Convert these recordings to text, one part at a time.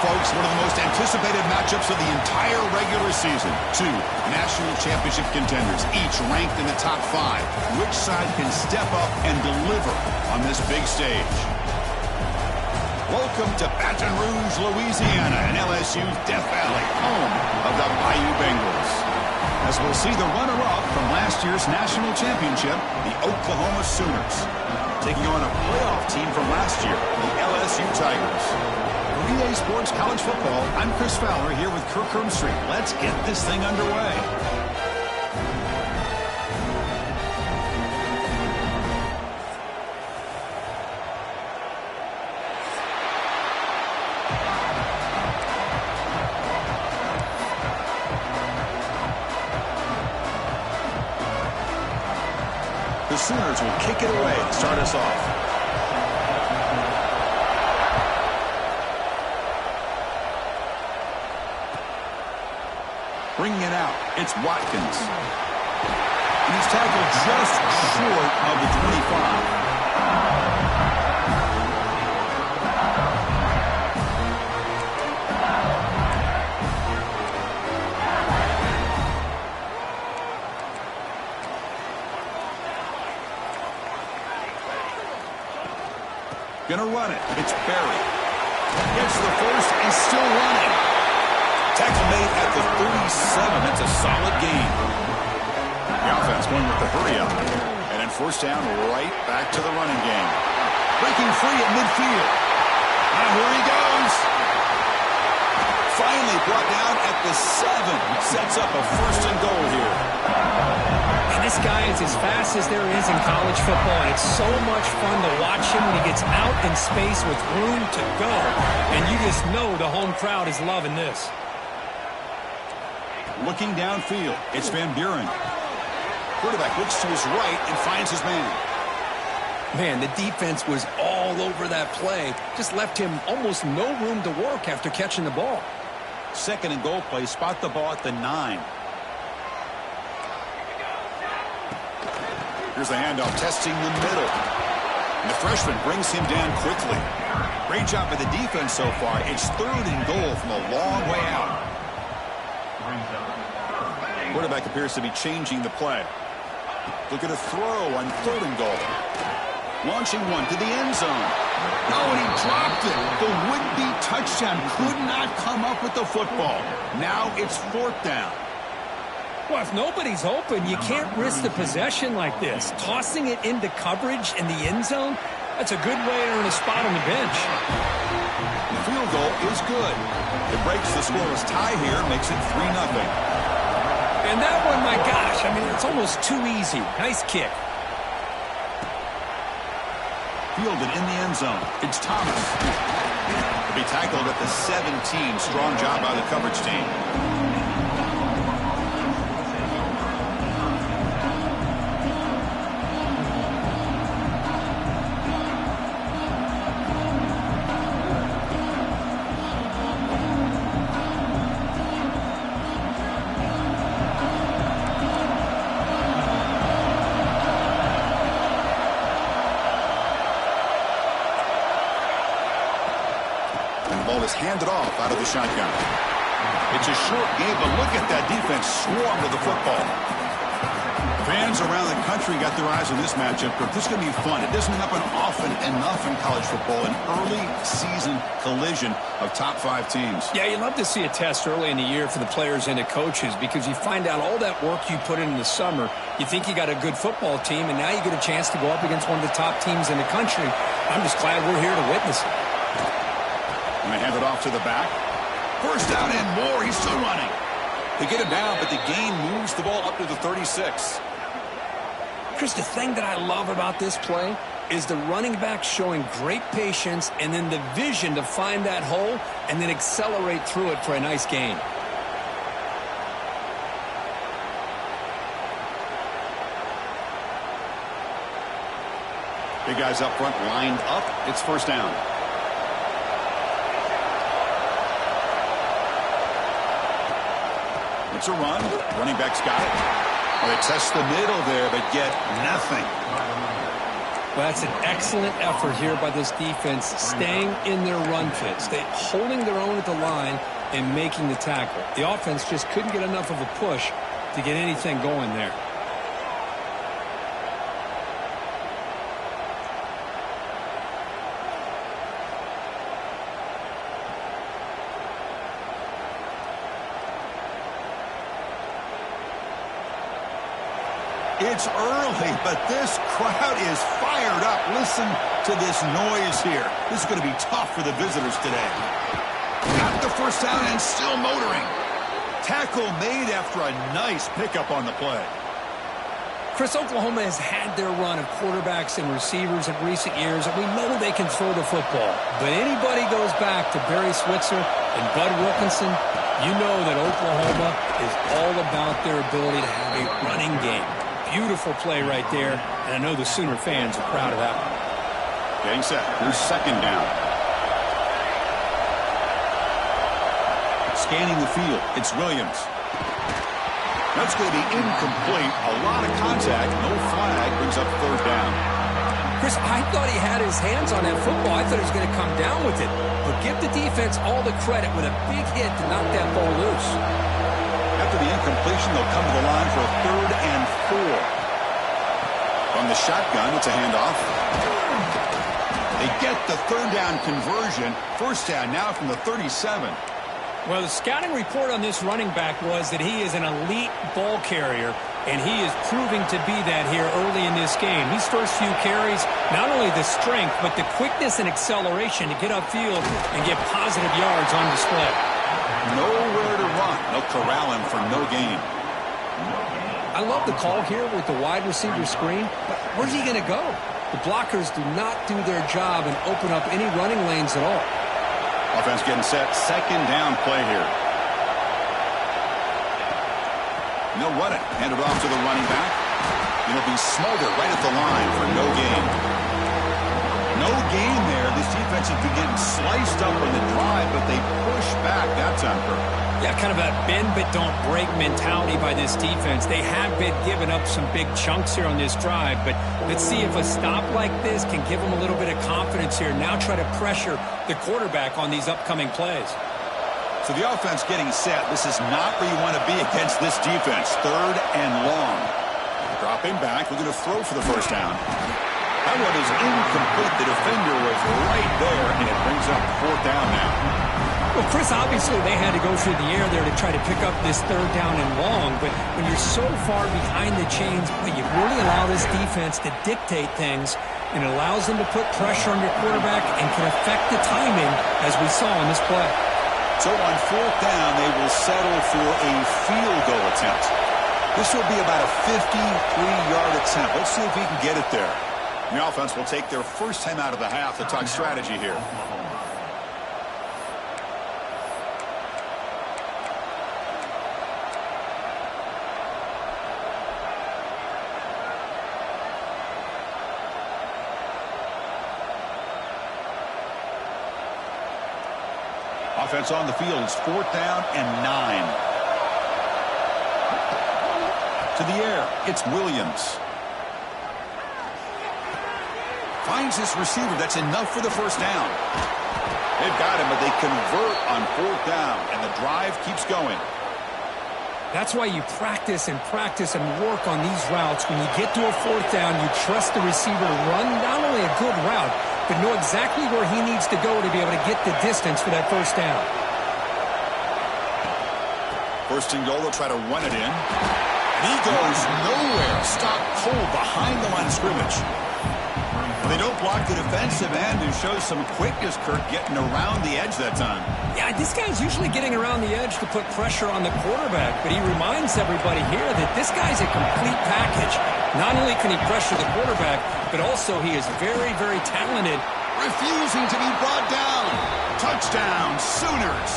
folks, one of the most anticipated matchups of the entire regular season. Two national championship contenders, each ranked in the top 5. Which side can step up and deliver on this big stage? Welcome to Baton Rouge, Louisiana, and LSU's Death Valley, home of the Bayou Bengals. As we'll see the runner-up from last year's national championship, the Oklahoma Sooners, taking on a playoff team from last year, the LSU Tigers. For EA Sports College Football, I'm Chris Fowler here with Kirk Herbstreit. Let's get this thing underway. The Sooners will kick it away to start us off. Bringing it out, it's Watkins. And he's tackled just short of the 25. Gonna run it. It's Berry. Gets the first and still running. Tackle made at the 37. It's a solid gain. The offense going with the hurry up. And then first down, right back to the running game. Breaking free at midfield. Now here he goes. Finally brought down at the 7. Sets up a first and goal here. And this guy is as fast as there is in college football, and it's so much fun to watch him when he gets out in space with room to go. And you just know the home crowd is loving this. Looking downfield, it's Van Buren. Quarterback looks to his right and finds his man. Man, the defense was all over that play. Just left him almost no room to work after catching the ball. Second and goal play, spot the ball at the 9. Here's the handoff, testing the middle. And the freshman brings him down quickly. Great job by the defense so far. It's third and goal from a long way out. Quarterback appears to be changing the play. Look at a throw on third and goal. Launching one to the end zone. Oh, and he dropped it. The would-be touchdown could not come up with the football. Now it's fourth down. Well, if nobody's open, you can't risk the possession like this. Tossing it into coverage in the end zone, that's a good way to earn a spot on the bench. The field goal is good. It breaks the scoreless tie here, makes it 3-0. And that one, my gosh, I mean, it's almost too easy. Nice kick. Fielded in the end zone. It's Thomas. To be tackled at the 17. Strong job by the coverage team. Is handed off out of the shotgun. It's a short game, but look at that defense swarm with the football. Fans around the country got their eyes on this matchup, but this is going to be fun. It doesn't happen often enough in college football, an early season collision of top 5 teams. Yeah, you love to see a test early in the year for the players and the coaches because you find out all that work you put in the summer. You think you got a good football team, and now you get a chance to go up against one of the top teams in the country. I'm just glad we're here to witness it. And they hand it off to the back. First down and more. He's still running. They get him down, but the gain moves the ball up to the 36. Chris, the thing that I love about this play is the running back showing great patience and then the vision to find that hole and then accelerate through it for a nice gain. Big guys up front lined up. It's first down. It's a run. Running back's got it. Well, they test the middle there, but get nothing. Well, that's an excellent effort here by this defense, staying in their run fit, holding their own at the line and making the tackle. The offense just couldn't get enough of a push to get anything going there. It's early, but this crowd is fired up. Listen to this noise here. This is going to be tough for the visitors today. Got the first down and still motoring. Tackle made after a nice pickup on the play. Chris, Oklahoma has had their run of quarterbacks and receivers in recent years, and we know they can throw the football. But anybody goes back to Barry Switzer and Bud Wilkinson, you know that Oklahoma is all about their ability to have a running game. Beautiful play right there, and I know the Sooner fans are proud of that one. Getting set. Here's second down. Scanning the field. It's Williams. That's going to be incomplete. A lot of contact. No flag. Brings up third down. Chris, I thought he had his hands on that football. I thought he was going to come down with it. But give the defense all the credit with a big hit to knock that ball loose. After the incompletion, they'll come to the line for a 3rd and 4. From the shotgun, it's a handoff. They get the 3rd down conversion. First down now from the 37. Well, the scouting report on this running back was that he is an elite ball carrier, and he is proving to be that here early in this game. These first few carries, not only the strength, but the quickness and acceleration to get upfield and get positive yards on display. Nowhere to run. They'll corral him for no gain. I love the call here with the wide receiver screen, but where's he going to go? The blockers do not do their job and open up any running lanes at all. Offense getting set. Second down play here. They'll run it. Hand it off to the running back. It'll be Smolder right at the line for no gain. No gain there. This defense has been getting sliced up on the drive, but they push back that time, Kirk. Yeah, kind of a bend but don't break mentality by this defense. They have been giving up some big chunks here on this drive, but let's see if a stop like this can give them a little bit of confidence here. Now try to pressure the quarterback on these upcoming plays. So the offense getting set. This is not where you want to be against this defense. 3rd and long. Dropping back. We're going to throw for the first down. That one is incomplete. The defender was right there, and it brings up 4th down now. Well, Chris, obviously they had to go through the air there to try to pick up this 3rd down and long, but when you're so far behind the chains, you really allow this defense to dictate things, and it allows them to put pressure on your quarterback and can affect the timing, as we saw in this play. So on 4th down, they will settle for a field goal attempt. This will be about a 53-yard attempt. Let's see if he can get it there. The offense will take their first time out of the half to talk strategy here. Offense on the field. It's 4th down and 9. To the air. It's Williams. Finds his receiver. That's enough for the first down. They've got him, but they convert on 4th down, and the drive keeps going. That's why you practice and work on these routes. When you get to a 4th down, you trust the receiver to run not only a good route, but know exactly where he needs to go to be able to get the distance for that first down. First and goal, they'll try to run it in. And he goes nowhere. Stop cold behind the line of scrimmage. They don't block the defensive end, who shows some quickness, Kirk, getting around the edge that time. Yeah, this guy's usually getting around the edge to put pressure on the quarterback, but he reminds everybody here that this guy's a complete package. Not only can he pressure the quarterback, but also he is very, very talented. Refusing to be brought down. Touchdown, Sooners.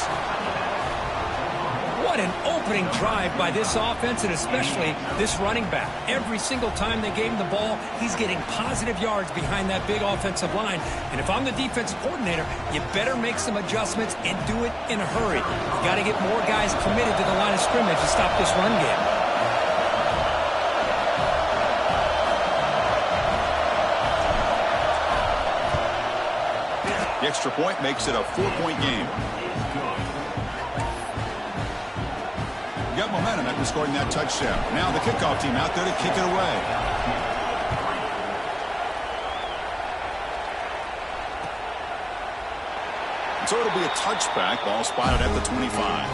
What an opening drive by this offense, and especially this running back. Every single time they gave him the ball, he's getting positive yards behind that big offensive line. And if I'm the defensive coordinator, you better make some adjustments and do it in a hurry. You got to get more guys committed to the line of scrimmage to stop this run game. extra point makes it a 4-point game. Got momentum after scoring that touchdown. Now the kickoff team out there to kick it away. So it'll be a touchback. Ball spotted at the 25.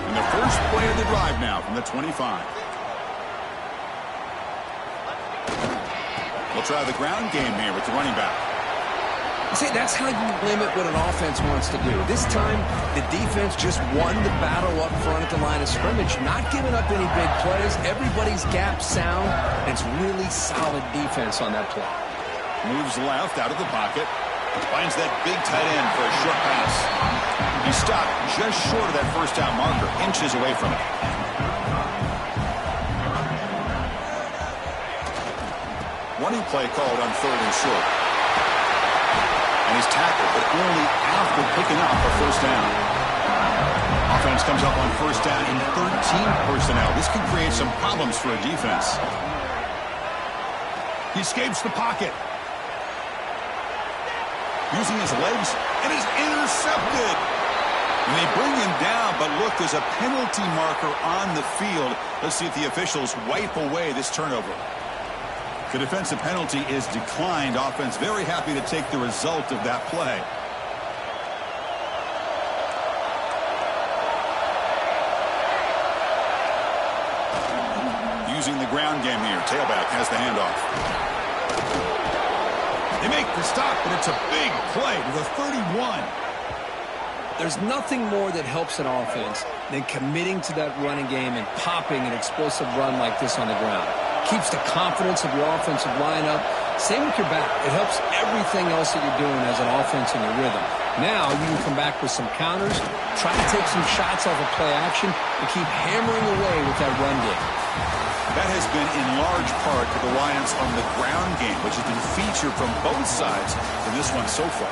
And the first play of the drive now from the 25. We'll try the ground game here with the running back. See, that's how you limit what an offense wants to do. This time, the defense just won the battle up front at the line of scrimmage, not giving up any big plays. Everybody's gap sound, and it's really solid defense on that play. Moves left out of the pocket. Finds that big tight end for a short pass. He stopped just short of that first down marker, inches away from it. Running play called on 3rd and short. And he's tackled, but only after picking up a first down. Offense comes up on first down in 13 personnel. This can create some problems for a defense. He escapes the pocket. Using his legs, and is intercepted. And they bring him down, but look, there's a penalty marker on the field. Let's see if the officials wipe away this turnover. The defensive penalty is declined. Offense very happy to take the result of that play. Using the ground game here. Tailback has the handoff. They make the stop, but it's a big play to the 31. There's nothing more that helps an offense than committing to that running game and popping an explosive run like this on the ground. Keeps the confidence of your offensive lineup. Same with your back. It helps everything else that you're doing as an offense in your rhythm. Now you can come back with some counters, try to take some shots off of play action, and keep hammering away with that run game. That has been in large part the reliance on the ground game, which has been featured from both sides in this one so far.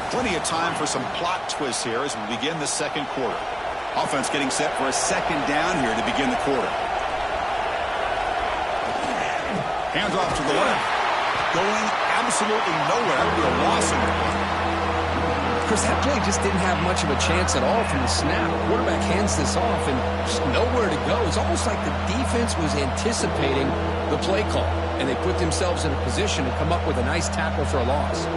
Plenty of time for some plot twists here as we begin the second quarter. Offense getting set for a second down here to begin the quarter. Hands off to the left. Going absolutely nowhere. That would be a loss in the play. Chris, that play just didn't have much of a chance at all from the snap. Quarterback hands this off and just nowhere to go. It's almost like the defense was anticipating the play call, and they put themselves in a position to come up with a nice tackle for a loss.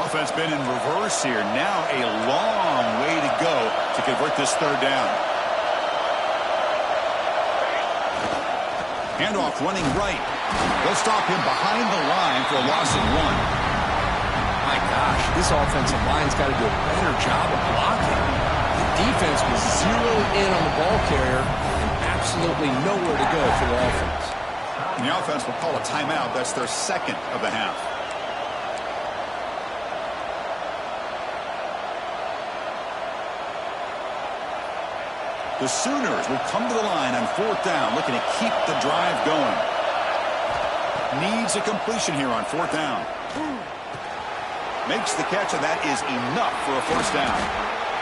Offense been in reverse here. Now a long way to go to convert this third down. Handoff running right. They'll stop him behind the line for a loss of 1. My gosh, this offensive line's got to do a better job of blocking. The defense was zeroed in on the ball carrier and absolutely nowhere to go for the offense. And the offense will call a timeout. That's their second of the half. The Sooners will come to the line on 4th down, looking to keep the drive going. Needs a completion here on 4th down. Makes the catch, and that is enough for a first down.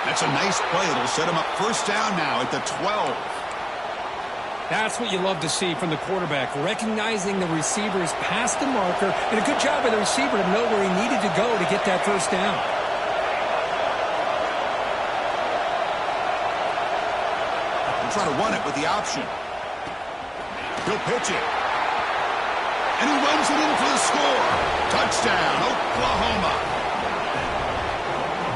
That's a nice play. It'll set him up first down now at the 12. That's what you love to see from the quarterback, recognizing the receiver's past the marker, and a good job by the receiver to know where he needed to go to get that first down. Trying to run it with the option. He'll pitch it. And he runs it in for the score. Touchdown, Oklahoma.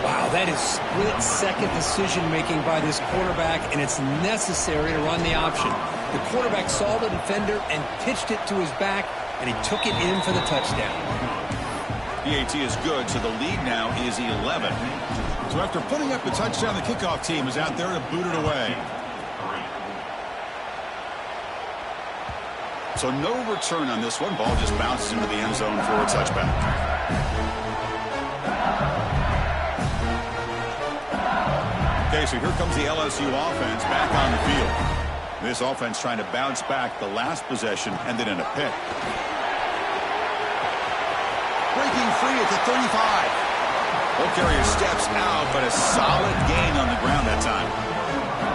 Wow, that is split-second decision-making by this quarterback, and it's necessary to run the option. The quarterback saw the defender and pitched it to his back, and he took it in for the touchdown. PAT is good, so the lead now is 11. So after putting up the touchdown, the kickoff team is out there to boot it away. So no return on this one. Ball just bounces into the end zone for a touchback. Okay, so here comes the LSU offense back on the field. This offense trying to bounce back the last possession, ended in a pick. Breaking free at the 35. Ball carrier steps out, but a solid gain on the ground that time.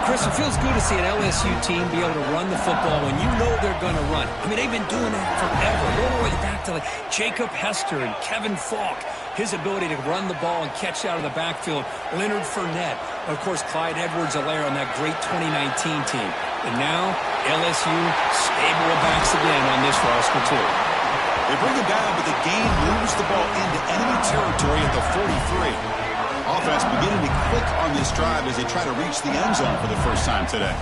Chris, it feels good to see an LSU team be able to run the football when you know they're going to run. I mean, they've been doing that forever. Go all the way back to Jacob Hester and Kevin Falk. His ability to run the ball and catch out of the backfield. Leonard Fournette. Of course, Clyde Edwards-Helaire on that great 2019 team. And now, LSU stable of backs again on this roster, too. They bring it down, but the game moves the ball into enemy territory at the 43. Offense beginning to click on this drive as they try to reach the end zone for the first time today.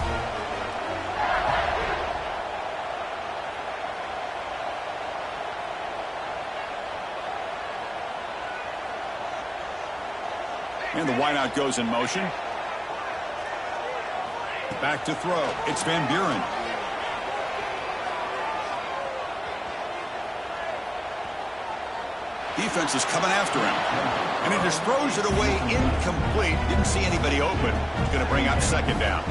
And the wideout goes in motion. Back to throw. It's Van Buren. Defense is coming after him. And he just throws it away incomplete. Didn't see anybody open. He's going to bring up second down.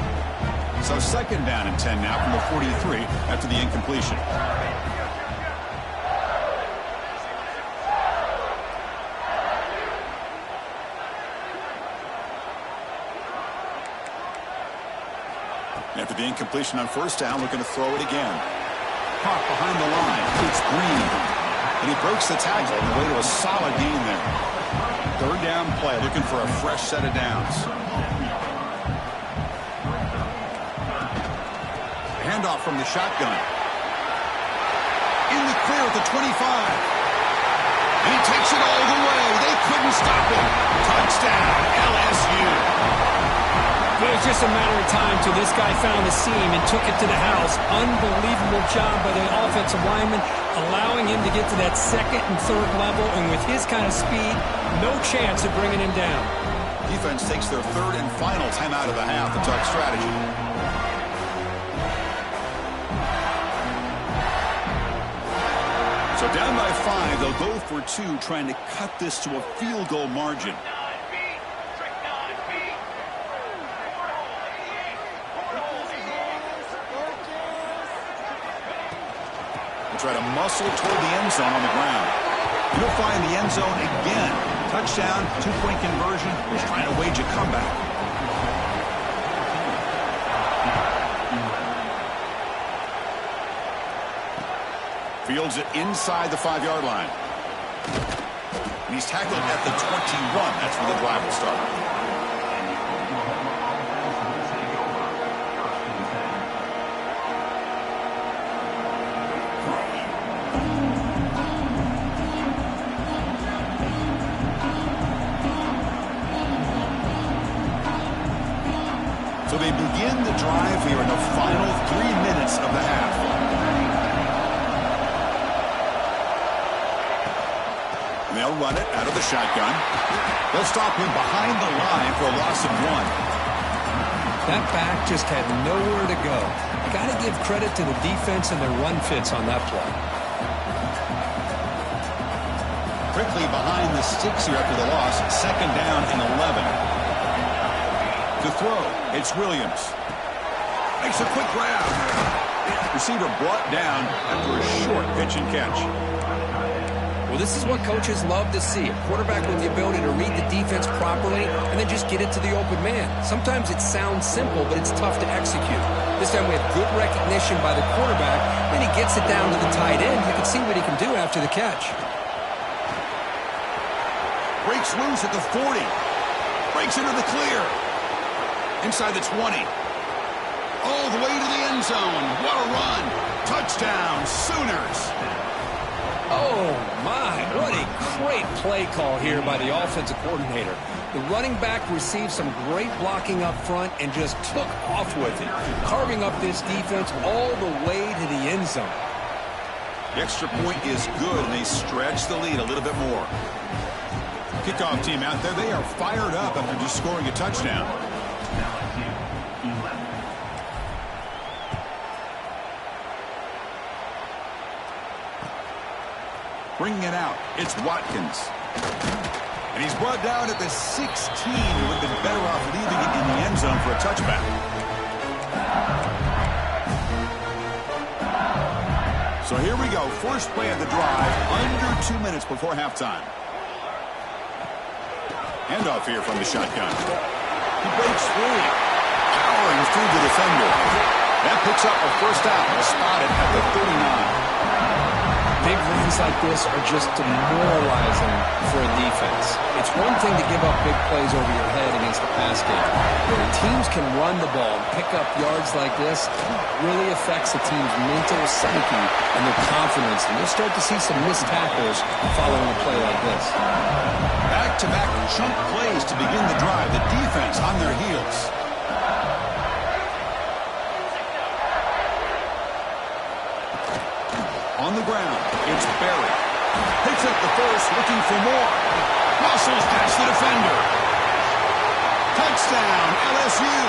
So second down and 10 now from the 43 after the incompletion. After the incompletion on first down, looking to throw it again. Pop behind the line. It's Green. And he breaks the tackle on the way to a solid gain there. Third down play, looking for a fresh set of downs. Handoff from the shotgun. In the clear at the 25. And he takes it all the way. They couldn't stop him. Touchdown, LSU. It was just a matter of time till this guy found the seam and took it to the house. Unbelievable job by the offensive lineman, allowing him to get to that second and third level. And with his kind of speed, no chance of bringing him down. Defense takes their third and final timeout of the half to talk strategy. So down by 5, they'll go for 2, trying to cut this to a field goal margin. Try to muscle toward the end zone on the ground. He'll find the end zone again. Touchdown, 2-point conversion. He's trying to wage a comeback. Fields it inside the 5-yard line. And he's tackled at the 21. That's where the drive will start. So they begin the drive here in the final 3 minutes of the half. And they'll run it out of the shotgun. They'll stop him behind the line for a loss of 1. That back just had nowhere to go. Got to give credit to the defense and their run fits on that play. Quickly behind the sticks here after the loss. Second down and 11. To throw, it's Williams. Makes a quick grab. Receiver brought down after a short pitch and catch. Well, this is what coaches love to see. A quarterback with the ability to read the defense properly and then just get it to the open man. Sometimes it sounds simple, but it's tough to execute. This time we have good recognition by the quarterback, then he gets it down to the tight end. You can see what he can do after the catch. Breaks loose at the 40. Breaks into the clear. Inside the 20. All the way to the end zone. What a run. Touchdown, Sooners. Oh, my. What a great play call here by the offensive coordinator. The running back received some great blocking up front and just took off with it, carving up this defense all the way to the end zone. The extra point is good, and they stretch the lead a little bit more. Kickoff team out there, they are fired up after just scoring a touchdown. Bringing it out, it's Watkins. And he's brought down at the 16. He would have been better off leaving it in the end zone for a touchback. So here we go, first play of the drive, under 2 minutes before halftime. Handoff here from the shotgun. He breaks free. Powering through the defender. That picks up a first down. Spotted at the 39. Big runs like this are just demoralizing for a defense. It's one thing to give up big plays over your head against the pass game. But when teams can run the ball and pick up yards like this, it really affects a team's mental psyche and their confidence. And you'll start to see some missed tackles following a play like this. Back-to-back chunk plays to begin the drive. The defense on their heels. On the ground, it's Berry. Picks up the first, looking for more. Muscles past the defender. Touchdown, LSU.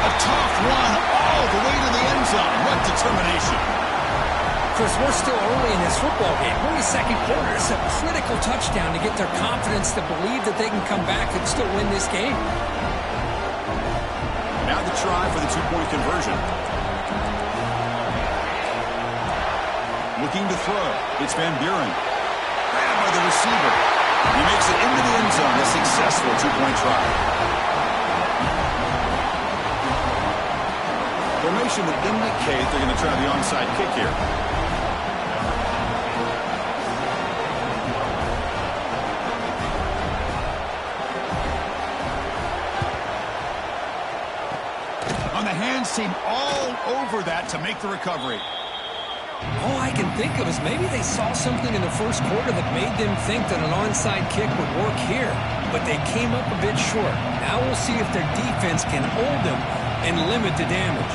A tough run all the way to the end zone. What determination. Chris, we're still early in this football game. We're in the second quarter. It's a critical touchdown to get their confidence to believe that they can come back and still win this game. Now the try for the two-point conversion. Looking to throw. It's Van Buren. Grabbed by the receiver. He makes it into the end zone. A successful two-point try. Formation would indicate they're going to try the onside kick here. On the hands team all over that to make the recovery. All I can think of is maybe they saw something in the first quarter that made them think that an onside kick would work here. But they came up a bit short. Now we'll see if their defense can hold them and limit the damage.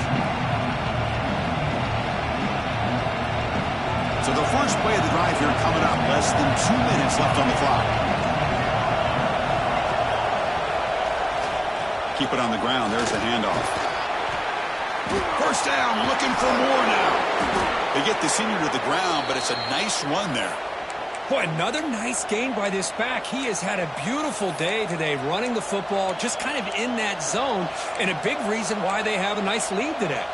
So the first play of the drive here coming up. Less than 2 minutes left on the clock. Keep it on the ground. There's the handoff. First down, looking for more now. They get the senior to the ground, but it's a nice run there. Boy, another nice gain by this back. He has had a beautiful day today running the football, just kind of in that zone, and a big reason why they have a nice lead today.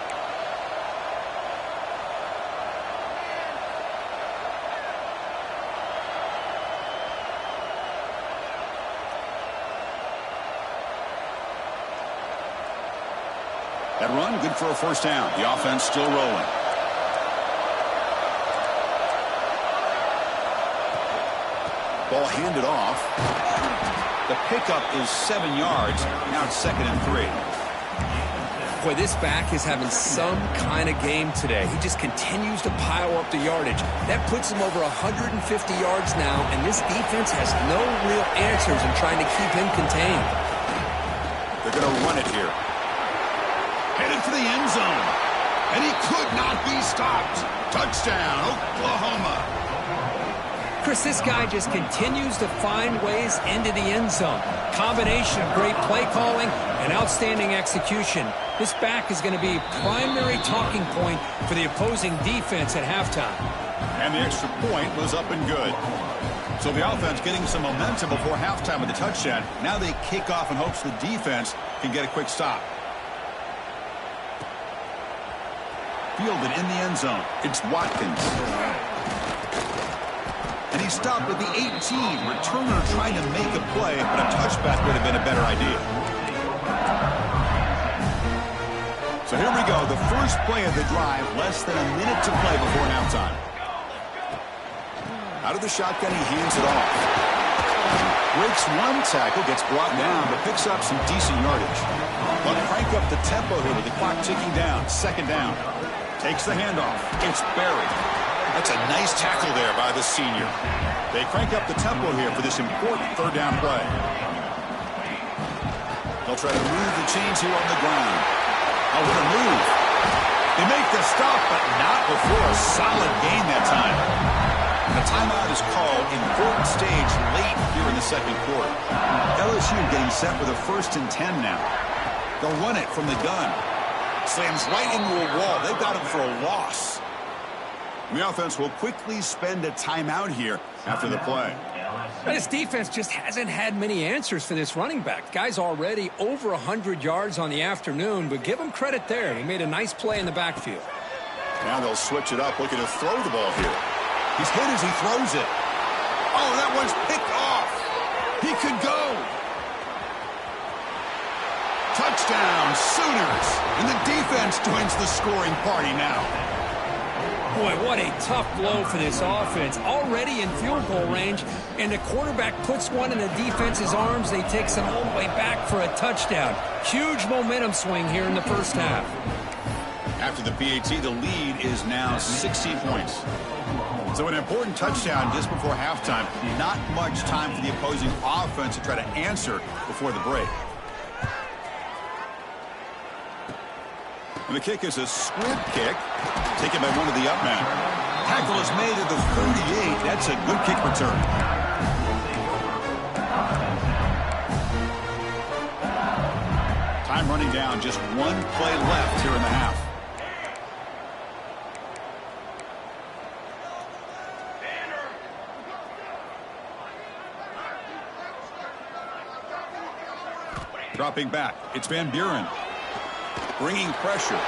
That run, good for a first down. The offense still rolling. Ball handed off. The pickup is 7 yards. Now it's 2nd and 3. Boy, this back is having some kind of game today. He just continues to pile up the yardage. That puts him over 150 yards now, and this defense has no real answers in trying to keep him contained. They're going to run it here. Headed for the end zone. And he could not be stopped. Touchdown, Oklahoma. Chris, this guy just continues to find ways into the end zone. Combination of great play calling and outstanding execution. This back is going to be a primary talking point for the opposing defense at halftime. And the extra point was up and good. So the offense getting some momentum before halftime with the touchdown. Now they kick off in hopes the defense can get a quick stop. Fielded in the end zone. It's Watkins. And he stopped at the 18. Returner trying to make a play, but a touchback would have been a better idea. So here we go. The first play of the drive. Less than a minute to play before halftime. Out of the shotgun, he hands it off. Breaks one tackle, gets brought down, but picks up some decent yardage. But crank up the tempo here with the clock ticking down. 2nd down. Takes the handoff. It's Berry. That's a nice tackle there by the senior. They crank up the tempo here for this important 3rd down play. They'll try to move the chains here on the ground. Oh, what a move. They make the stop, but not before a solid gain that time. A timeout is called. Important stage late here in the 2nd quarter. LSU getting set with a 1st and 10 now. They'll run it from the gun. Slams right into a wall. They've got him for a loss. The offense will quickly spend a timeout here after the play. This defense just hasn't had many answers for this running back. Guy's already over 100 yards on the afternoon, but give him credit there. He made a nice play in the backfield. Now they'll switch it up, looking to throw the ball here. He's hit as he throws it. Oh, that one's picked off. He could go. Touchdown, Sooners. And the defense joins the scoring party now. Boy, what a tough blow for this offense. Already in field goal range, and the quarterback puts one in the defense's arms. They takes it all the way back for a touchdown. Huge momentum swing here in the first half. After the PAT, the lead is now 16 points. So an important touchdown just before halftime. Not much time for the opposing offense to try to answer before the break. And the kick is a squib kick, taken by one of the up men. Tackle is made at the 38. That's a good kick return. Time running down, just one play left here in the half. Dropping back, it's Van Buren. Bringing pressure.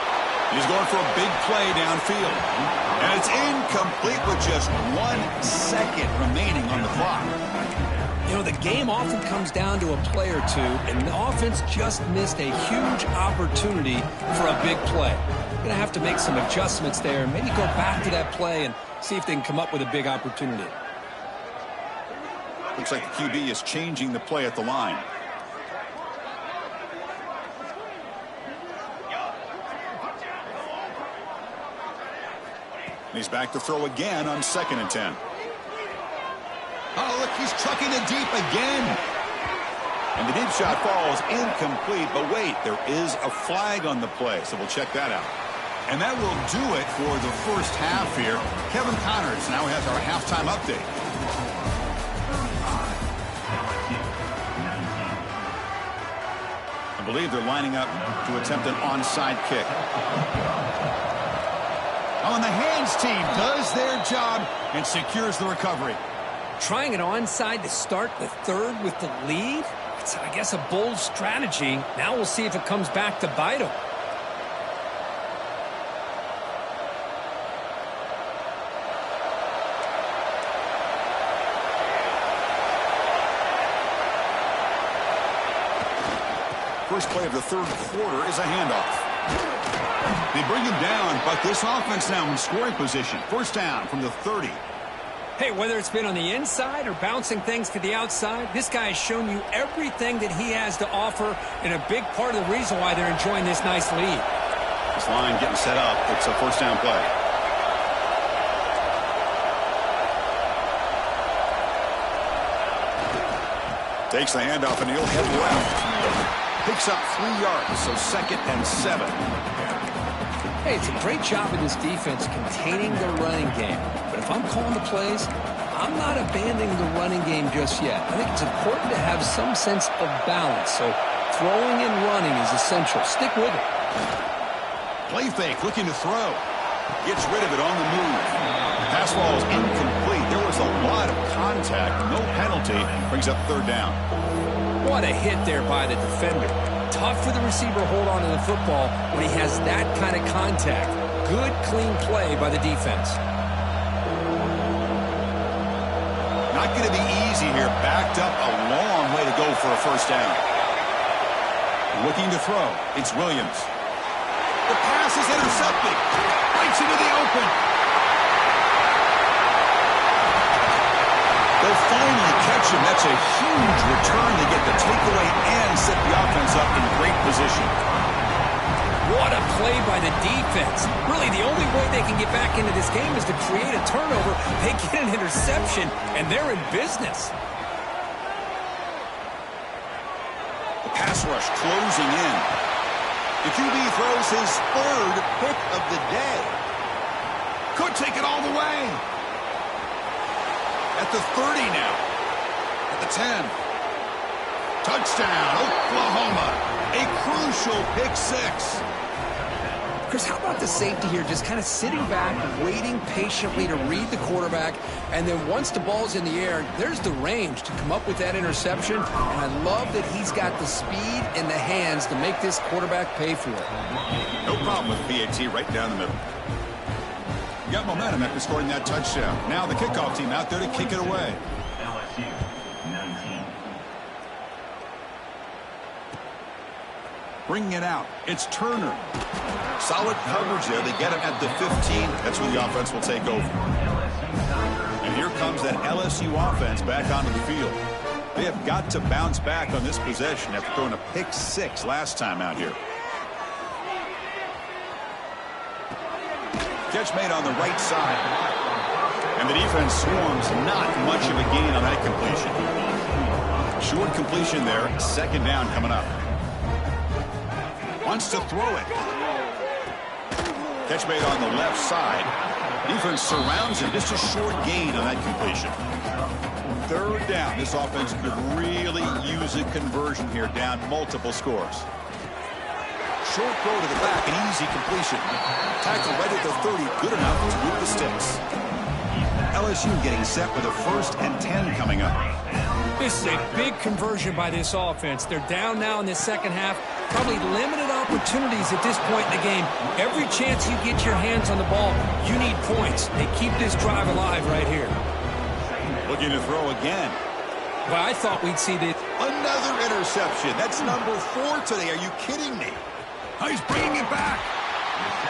He's going for a big play downfield. And it's incomplete with just 1 second remaining on the clock. You know, the game often comes down to a play or two, and the offense just missed a huge opportunity for a big play. Going to have to make some adjustments there, maybe go back to that play and see if they can come up with a big opportunity. Looks like the QB is changing the play at the line. He's back to throw again on 2nd and 10. Oh, look, he's trucking it deep again. And the deep shot falls incomplete. But wait, there is a flag on the play, so we'll check that out. And that will do it for the first half here. Kevin Connors now has our halftime update. I believe they're lining up to attempt an onside kick. Oh, and the hands team does their job and secures the recovery. Trying it onside to start the third with the lead? It's, I guess, a bold strategy. Now we'll see if it comes back to bite them. First play of the third quarter is a handoff. They bring him down, but this offense now in scoring position. First down from the 30. Hey, whether it's been on the inside or bouncing things to the outside, this guy has shown you everything that he has to offer, and a big part of the reason why they're enjoying this nice lead. This line getting set up. It's a first down play. Takes the handoff, and he'll head left. Picks up 3 yards, so 2nd and 7. Hey, it's a great job of this defense containing the running game. But if I'm calling the plays, I'm not abandoning the running game just yet. I think it's important to have some sense of balance. So throwing and running is essential. Stick with it. Play fake, looking to throw. Gets rid of it on the move. Pass ball is incomplete. There was a lot of contact. No penalty. Brings up 3rd down. What a hit there by the defender. Tough for the receiver to hold on to the football when he has that kind of contact. Good, clean play by the defense. Not going to be easy here. Backed up a long way to go for a first down. Looking to throw. It's Williams. The pass is intercepted. Breaks into the open. They'll finally catch him. That's a huge return to get the takeaway and set the offense up in great position. What a play by the defense. Really, the only way they can get back into this game is to create a turnover. They get an interception, and they're in business. The pass rush closing in. The QB throws his 3rd pick of the day. Could take it all the way. At the 30 now. At the 10. Touchdown, Oklahoma. A crucial pick 6. Chris, how about the safety here just kind of sitting back, waiting patiently to read the quarterback, and then once the ball's in the air, there's the range to come up with that interception, and I love that he's got the speed and the hands to make this quarterback pay for it. No problem with PAT right down the middle. Got momentum after scoring that touchdown. Now the kickoff team out there to kick it away. Bringing it out. It's Turner. Solid coverage there. They get him at the 15. That's where the offense will take over. And here comes that LSU offense back onto the field. They have got to bounce back on this possession after throwing a pick 6 last time out here. Catch made on the right side. And the defense swarms. Not much of a gain on that completion. Short completion there. Second down coming up. Wants to throw it. Catch made on the left side. Defense surrounds him. Just a short gain on that completion. Third down. This offense could really use a conversion here, down multiple scores. Short throw to the back, an easy completion. Tackle right at the 30, good enough to move the sticks. LSU getting set with a 1st and 10 coming up. This is a big conversion by this offense. They're down now in the second half. Probably limited opportunities at this point in the game. Every chance you get your hands on the ball, you need points. They keep this drive alive right here. Looking to throw again. Well, I thought we'd see this. Another interception. That's number 4 today. Are you kidding me? Oh, he's bringing it back.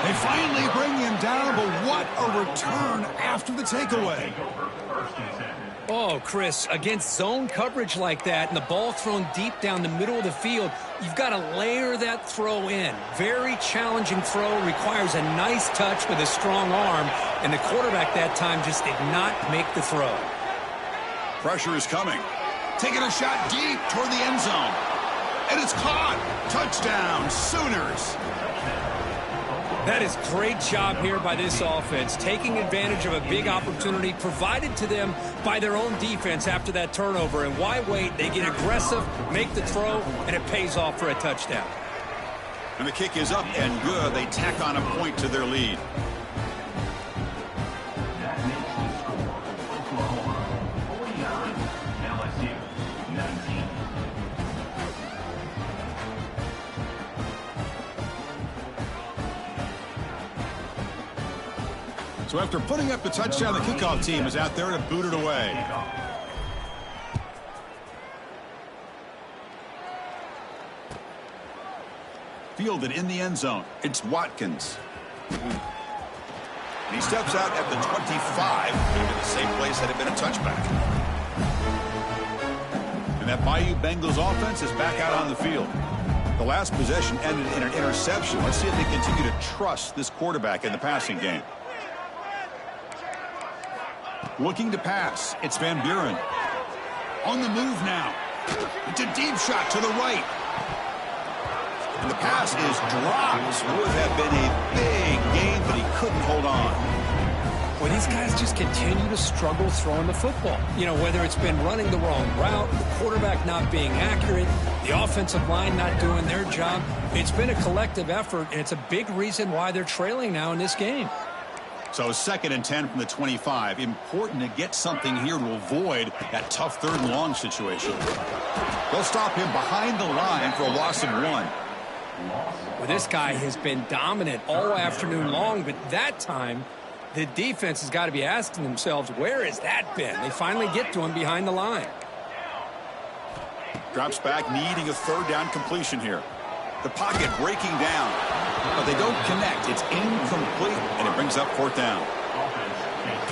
They finally bring him down, but what a return after the takeaway. Oh, Chris, against zone coverage like that and the ball thrown deep down the middle of the field, you've got to layer that throw in. Very challenging throw, requires a nice touch with a strong arm, and the quarterback that time just did not make the throw. Pressure is coming. Taking a shot deep toward the end zone. And it's caught. Touchdown, Sooners. That is great job here by this offense, taking advantage of a big opportunity provided to them by their own defense after that turnover. And why wait? They get aggressive, make the throw, and it pays off for a touchdown. And the kick is up and good. They tack on a point to their lead. So after putting up the touchdown, the kickoff team is out there to boot it away. Fielded in the end zone. It's Watkins. And he steps out at the 25. Maybe the same place had it been a touchback. And that Bayou Bengals offense is back out on the field. The last possession ended in an interception. Let's see if they continue to trust this quarterback in the passing game. Looking to pass. It's Van Buren. On the move now. It's a deep shot to the right. And the pass is dropped. Would have been a big gain, but he couldn't hold on. Well, these guys just continue to struggle throwing the football. You know, whether it's been running the wrong route, the quarterback not being accurate, the offensive line not doing their job. It's been a collective effort, and it's a big reason why they're trailing now in this game. So 2nd and 10 from the 25. Important to get something here to avoid that tough 3rd and long situation. They'll stop him behind the line for a loss of 1. Well, this guy has been dominant all afternoon long, but that time the defense has got to be asking themselves, where has that been? They finally get to him behind the line. Drops back, needing a 3rd down completion here. The pocket breaking down, but they don't connect. It's incomplete, and it brings up 4th down.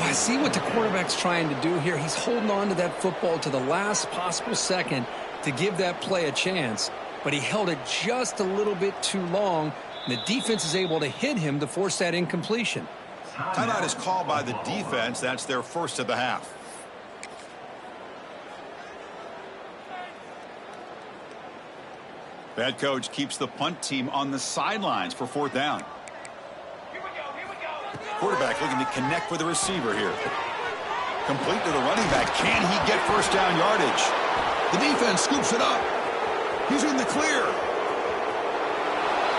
I see what the quarterback's trying to do here. He's holding on to that football to the last possible second to give that play a chance, but he held it just a little bit too long, and the defense is able to hit him to force that incompletion. Timeout is called by the defense. That's their first of the half. Head coach keeps the punt team on the sidelines for 4th down. Quarterback looking to connect with the receiver here. Complete to the running back. Can he get 1st down yardage? The defense scoops it up. He's in the clear.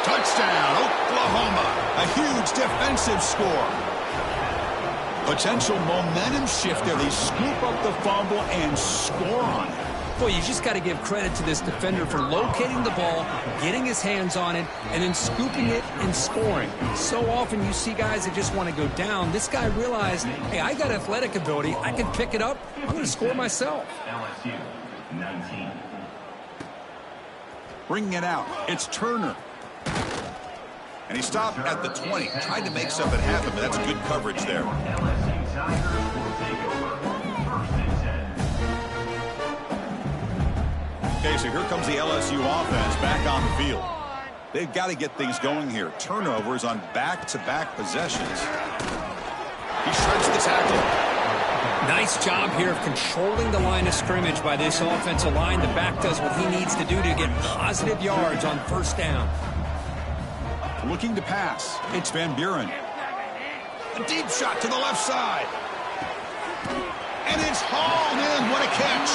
Touchdown, Oklahoma. A huge defensive score. Potential momentum shift there. They scoop up the fumble and score on it. Boy, you just got to give credit to this defender for locating the ball, getting his hands on it, and then scooping it and scoring. So often you see guys that just want to go down. This guy realized, hey, I got athletic ability. I can pick it up. I'm going to score myself. LSU 19. Bringing it out, it's Turner. And he stopped at the 20, tried to make something happen, but that's good coverage there. Okay, so here comes the LSU offense back on the field. They've got to get things going here. Turnovers on back-to-back possessions. He shreds the tackle. Nice job here of controlling the line of scrimmage by this offensive line. The back does what he needs to do to get positive yards on first down. Looking to pass. It's Van Buren. A deep shot to the left side. And it's hauled in. What a catch.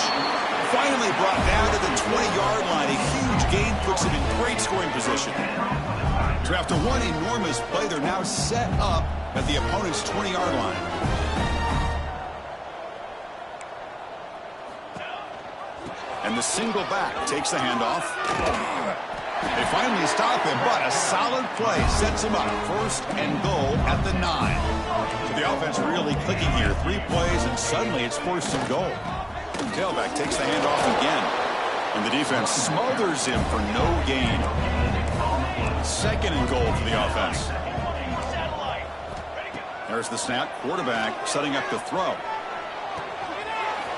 Finally brought down to the 20-yard line. A huge gain puts him in great scoring position. So after one enormous play, they're now set up at the opponent's 20-yard line. And the single back takes the handoff. They finally stop him, but a solid play sets him up. First and goal at the 9. So the offense really clicking here. 3 plays, and suddenly it's first and goal. Tailback takes the handoff again. And the defense smothers him for no gain. Second and goal for the offense. There's the snap. Quarterback setting up the throw.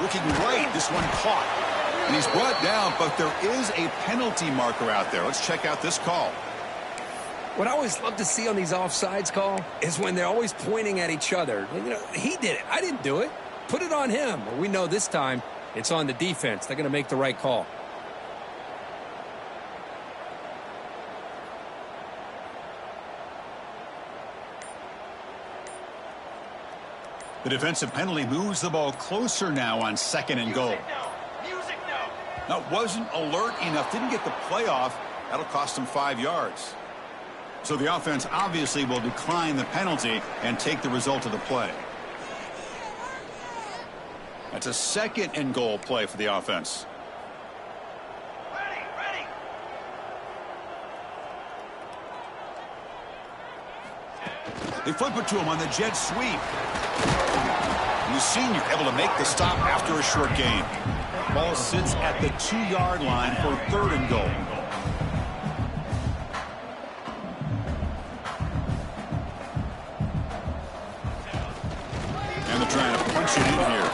Looking right. This one caught. And he's brought down, but there is a penalty marker out there. Let's check out this call. What I always love to see on these offsides call is when they're always pointing at each other. You know, he did it. I didn't do it. Put it on him. Well, we know this time it's on the defense. They're going to make the right call. The defensive penalty moves the ball closer now on second and goal. Now, wasn't alert enough, didn't get the play off. That'll cost him 5 yards. So the offense obviously will decline the penalty and take the result of the play. That's a second and goal play for the offense. They flip it to him on the jet sweep. And the senior able to make the stop after a short gain. Ball sits at the 2-yard line for third and goal. And they're trying to punch it in here.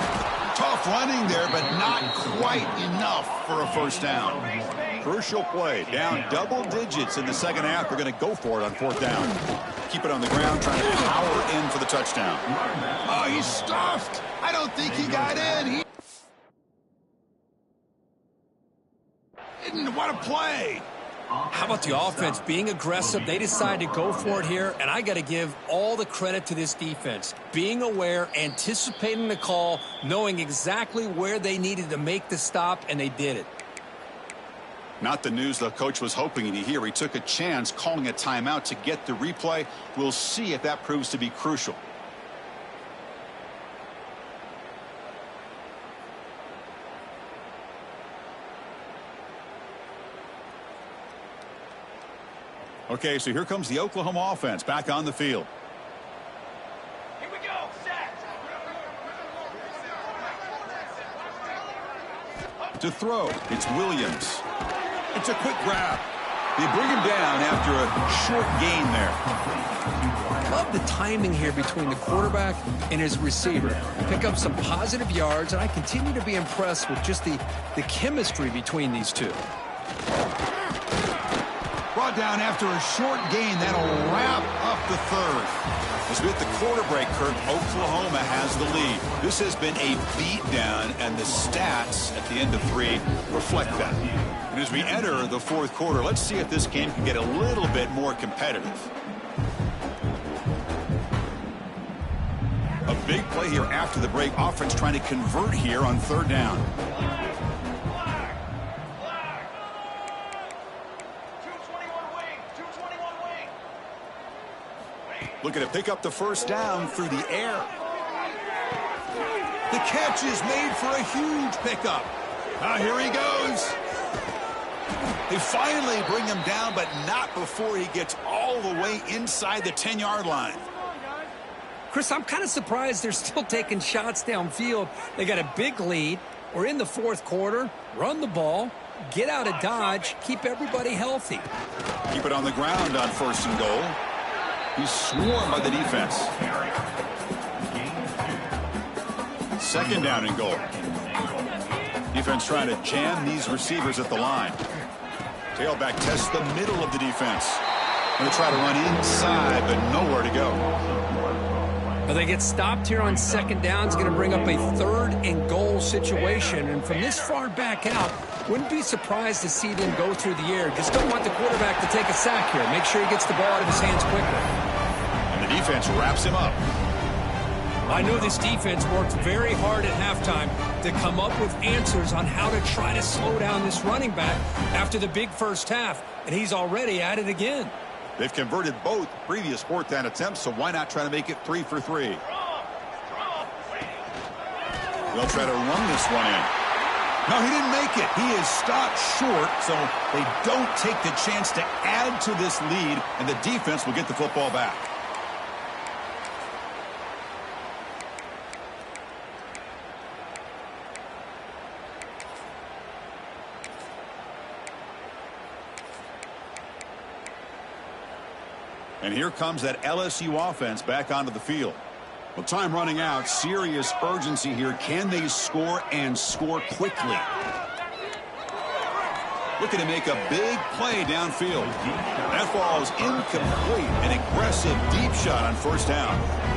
Tough running there, but not quite enough for a first down. Crucial play. Down double digits in the second half. They're going to go for it on fourth down. Keep it on the ground, trying to power in for the touchdown. Oh, he's stuffed. I don't think he got in. What a play. How about the offense being aggressive? They decide to go for it here, and I got to give all the credit to this defense. Being aware, anticipating the call, knowing exactly where they needed to make the stop, and they did it. Not the news the coach was hoping to hear. He took a chance calling a timeout to get the replay. We'll see if that proves to be crucial. Okay, so here comes the Oklahoma offense back on the field. Here we go, set. To throw, it's Williams. It's a quick grab. They bring him down after a short gain there. Love the timing here between the quarterback and his receiver. Pick up some positive yards, and I continue to be impressed with just the chemistry between these two. Brought down after a short gain. That'll wrap up the third. As we hit the quarter break, Kirk, Oklahoma has the lead. This has been a beatdown, and the stats at the end of 3 reflect that. And as we enter the fourth quarter, let's see if this game can get a little bit more competitive. A big play here after the break. Offense trying to convert here on third down. Looking to pick up the first down through the air. The catch is made for a huge pickup. Now here he goes. They finally bring him down, but not before he gets all the way inside the 10-yard line. Chris, I'm kind of surprised they're still taking shots downfield. They got a big lead. We're in the fourth quarter. Run the ball. get out of dodge, keep everybody healthy. Keep it on the ground on 1st and goal. He's swarmed by the defense. 2nd down and goal. Defense trying to jam these receivers at the line. Tailback tests the middle of the defense. Going to try to run inside, but nowhere to go. Well, they get stopped here on 2nd down. It's going to bring up a 3rd and goal situation. And from this far back out, wouldn't be surprised to see them go through the air. Just don't want the quarterback to take a sack here. Make sure he gets the ball out of his hands quickly. And the defense wraps him up. I know this defense worked very hard at halftime to come up with answers on how to try to slow down this running back after the big first half. And he's already at it again. They've converted both previous 4th down attempts, so why not try to make it 3 for 3? They'll try to run this one in. No, he didn't make it. He is stopped short, so they don't take the chance to add to this lead, and the defense will get the football back. And here comes that LSU offense back onto the field. Well, time running out. Serious urgency here. Can they score and score quickly? Looking to make a big play downfield. That ball is incomplete. An aggressive deep shot on 1st down.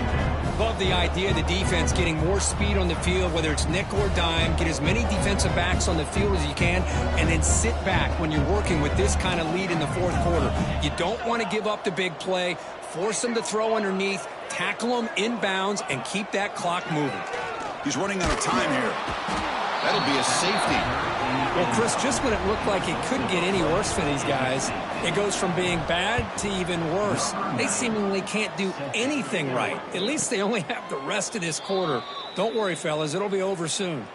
Love the idea of the defense getting more speed on the field, whether it's nickel or dime. Get as many defensive backs on the field as you can, and then sit back when you're working with this kind of lead in the 4th quarter. You don't want to give up the big play. Force them to throw underneath, tackle them inbounds, and keep that clock moving. He's running out of time here. That'll be a safety. Well, Chris, just when it looked like it couldn't get any worse for these guys, it goes from being bad to even worse. They seemingly can't do anything right. At least they only have the rest of this quarter. Don't worry, fellas. It'll be over soon.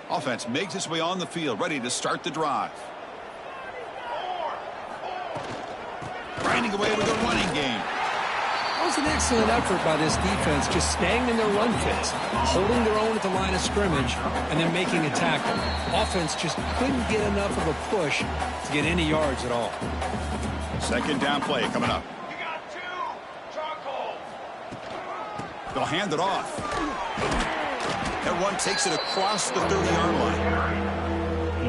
Offense makes its way on the field, ready to start the drive. Grinding away with a running game. That was an excellent effort by this defense, just staying in their run fits, holding their own at the line of scrimmage, and then making a tackle. Offense just couldn't get enough of a push to get any yards at all. 2nd down play coming up. You got 2. Charcoal. They'll hand it off. That run takes it across the 30-yard line.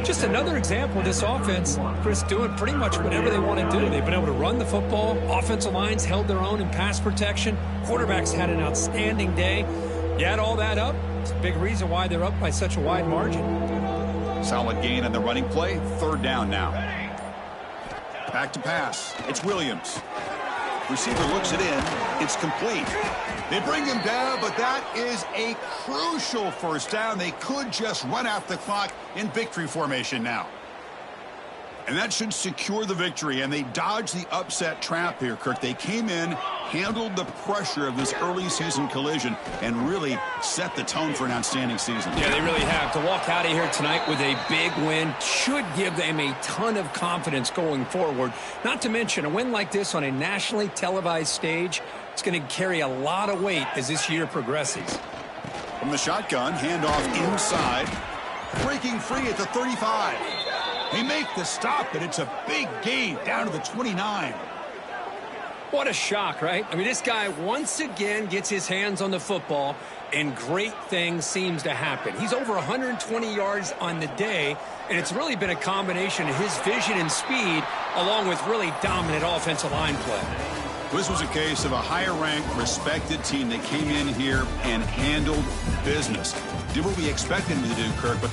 Just another example of this offense, Chris, doing pretty much whatever they want to do. They've been able to run the football. Offensive lines held their own in pass protection. Quarterbacks had an outstanding day. You add all that up, it's a big reason why they're up by such a wide margin. Solid gain on the running play. 3rd down now. Back to pass. It's Williams. Receiver looks it in. It's complete. They bring him down, but that is a crucial 1st down. They could just run out the clock in victory formation now. And that should secure the victory, and they dodged the upset trap here, Kirk. They came in, handled the pressure of this early season collision, and really set the tone for an outstanding season. Yeah, they really have. To walk out of here tonight with a big win should give them a ton of confidence going forward. Not to mention, a win like this on a nationally televised stage, it's going to carry a lot of weight as this year progresses. From the shotgun, handoff inside. Breaking free at the 35. They make the stop, and it's a big gain down to the 29. What a shock, right? I mean, this guy once again gets his hands on the football, and great things seems to happen. He's over 120 yards on the day, and it's really been a combination of his vision and speed, along with really dominant offensive line play. This was a case of a higher-ranked, respected team that came in here and handled business. Did what we expected them to do, Kirk, but